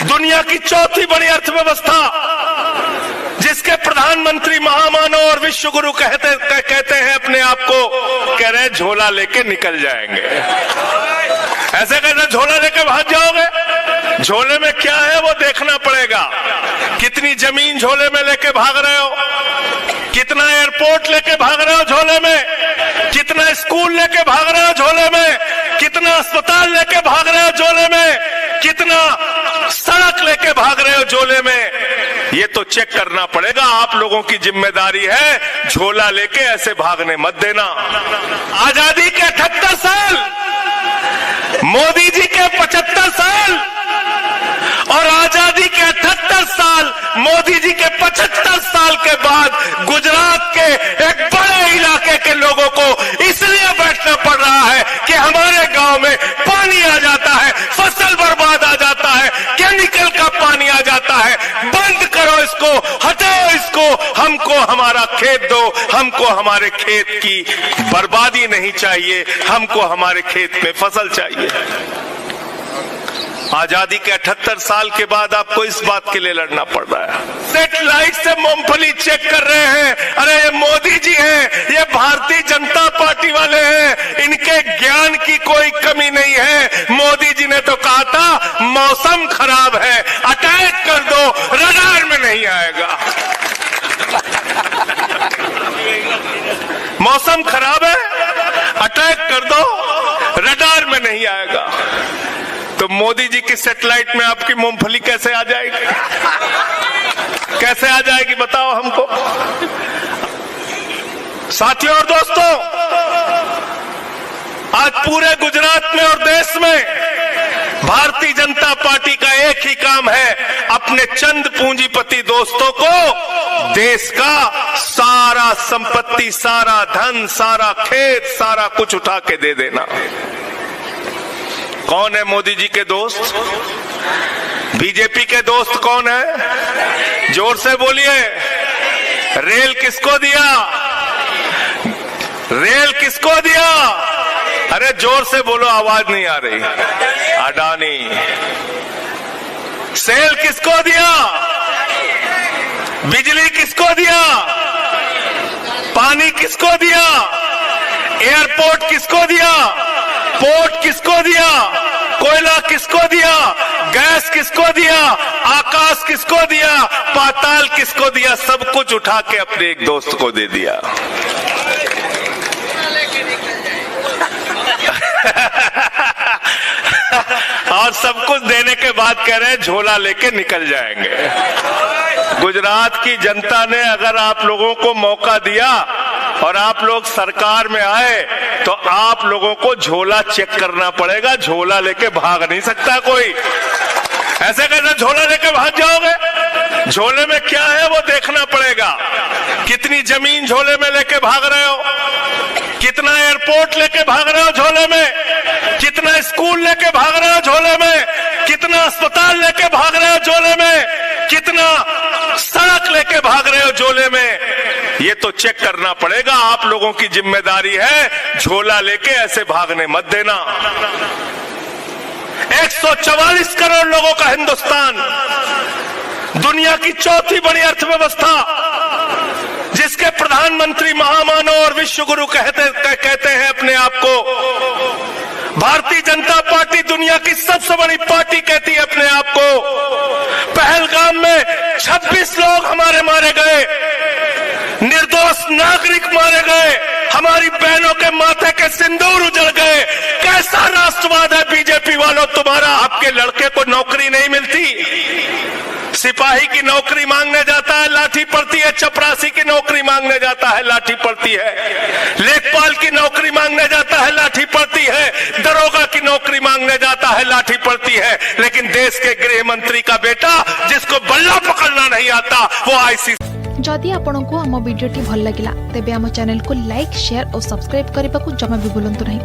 दुनिया की चौथी बड़ी अर्थव्यवस्था, जिसके प्रधानमंत्री महामानव और विश्व गुरु कहते हैं अपने आप को, कह रहे झोला लेके निकल जाएंगे। ऐसे कहते झोला लेके भाग जाओगे? झोले में क्या है वो देखना पड़ेगा। कितनी जमीन झोले में लेके भाग रहे हो, कितना एयरपोर्ट लेके भाग रहे हो झोले में, कितना स्कूल लेके भाग रहे हो झोले में, कितना अस्पताल लेके भाग रहे हो झोले में, कितना सड़क लेके भाग रहे हो झोले में, ये तो चेक करना पड़ेगा। आप लोगों की जिम्मेदारी है, झोला लेके ऐसे भागने मत देना। आजादी के 78 साल, मोदी जी के 75 साल और आजादी के 78 साल, मोदी जी के 75 साल के बाद गुजरात के एक बड़े इलाके के लोगों को इसलिए बैठना पड़ रहा है कि हमारे गांव में पानी आ जाता है, फसल बर्बाद आ जाता है, केमिकल का पानी आ जाता है। बंद करो इसको, हटाओ इसको, हमको हमारा खेत दो, हमको हमारे खेत की बर्बादी नहीं चाहिए, हमको हमारे खेत में फसल चाहिए। आजादी के 78 साल के बाद आपको इस बात के लिए लड़ना पड़ रहा है। सेटेलाइट से मूंगफली चेक कर रहे हैं। अरे ये मोदी जी हैं, ये भारतीय जनता पार्टी वाले हैं, इनके ज्ञान की कोई कमी नहीं है। मोदी जी ने तो कहा था मौसम खराब है, अटैक कर दो, रडार में नहीं आएगा। मौसम खराब है, अटैक कर दो, रडार में नहीं आएगा। तो मोदी जी की सैटेलाइट में आपकी मूंगफली कैसे आ जाएगी? कैसे आ जाएगी बताओ हमको। साथियों और दोस्तों, आज पूरे गुजरात में और देश में भारतीय जनता पार्टी का एक ही काम है, अपने चंद पूंजीपति दोस्तों को देश का सारा संपत्ति, सारा धन, सारा खेत, सारा कुछ उठा के दे देना। कौन है मोदी जी के दोस्त? बीजेपी के दोस्त कौन है? जोर से बोलिए। रेल किसको दिया? रेल किसको दिया? अरे जोर से बोलो, आवाज नहीं आ रही। अडानी। सेल किसको दिया? बिजली किसको दिया? पानी किसको दिया? एयरपोर्ट किसको दिया? पोर्ट किसको दिया? कोयला किसको दिया? गैस किसको दिया? आकाश किसको दिया? पाताल किसको दिया? सब कुछ उठा के अपने एक दोस्त को दे दिया। और सब कुछ देने के बाद कह रहे हैं झोला लेके निकल जाएंगे। गुजरात की जनता ने अगर आप लोगों को मौका दिया और आप लोग सरकार में आए, तो आप लोगों को झोला चेक करना पड़ेगा। झोला लेके भाग नहीं सकता कोई। ऐसे कैसे झोला लेके भाग जाओगे? झोले में क्या है वो देखना पड़ेगा। कितनी जमीन झोले में लेके भाग रहे हो, कितना एयरपोर्ट लेके भाग रहे हो झोले में, कितना स्कूल लेके भाग रहे हो झोले में, कितना अस्पताल लेके भाग रहे हो झोले में, कितना सड़क लेके भाग रहे हो झोले में, ये तो चेक करना पड़ेगा। आप लोगों की जिम्मेदारी है, झोला लेके ऐसे भागने मत देना। 144 करोड़ लोगों का हिंदुस्तान, दुनिया की चौथी बड़ी अर्थव्यवस्था, जिसके प्रधानमंत्री महामानव और विश्व गुरु कहते हैं अपने आप को। भारतीय जनता पार्टी दुनिया की सबसे बड़ी पार्टी कहती है अपने आप को। पहलगाम में 26 लोग हमारे मारे गए, निर्दोष नागरिक मारे गए, हमारी बहनों के माथे के सिंदूर उजड़ गए। कैसा राष्ट्रवाद है बीजेपी वालों तुम्हारा? आपके लड़के को नौकरी नहीं मिलती, सिपाही की नौकरी मांगने जाता है, लाठी पड़ती है। चपरासी की नौकरी मांगने जाता है, लाठी पड़ती है। लेखपाल की नौकरी मांगने जाता है, लाठी पड़ती है। दरोगा की नौकरी मांगने जाता है, लाठी पड़ती है। लेकिन देश के गृह मंत्री का बेटा, जिसको बल्ला पकड़ना नहीं आता, वो आईसीसी। जदि आपंक आम भिडी भल लगा तेब आम चैनल को लाइक, शेयर और सब्सक्राइब करने को जमा भी भूलु नहीं।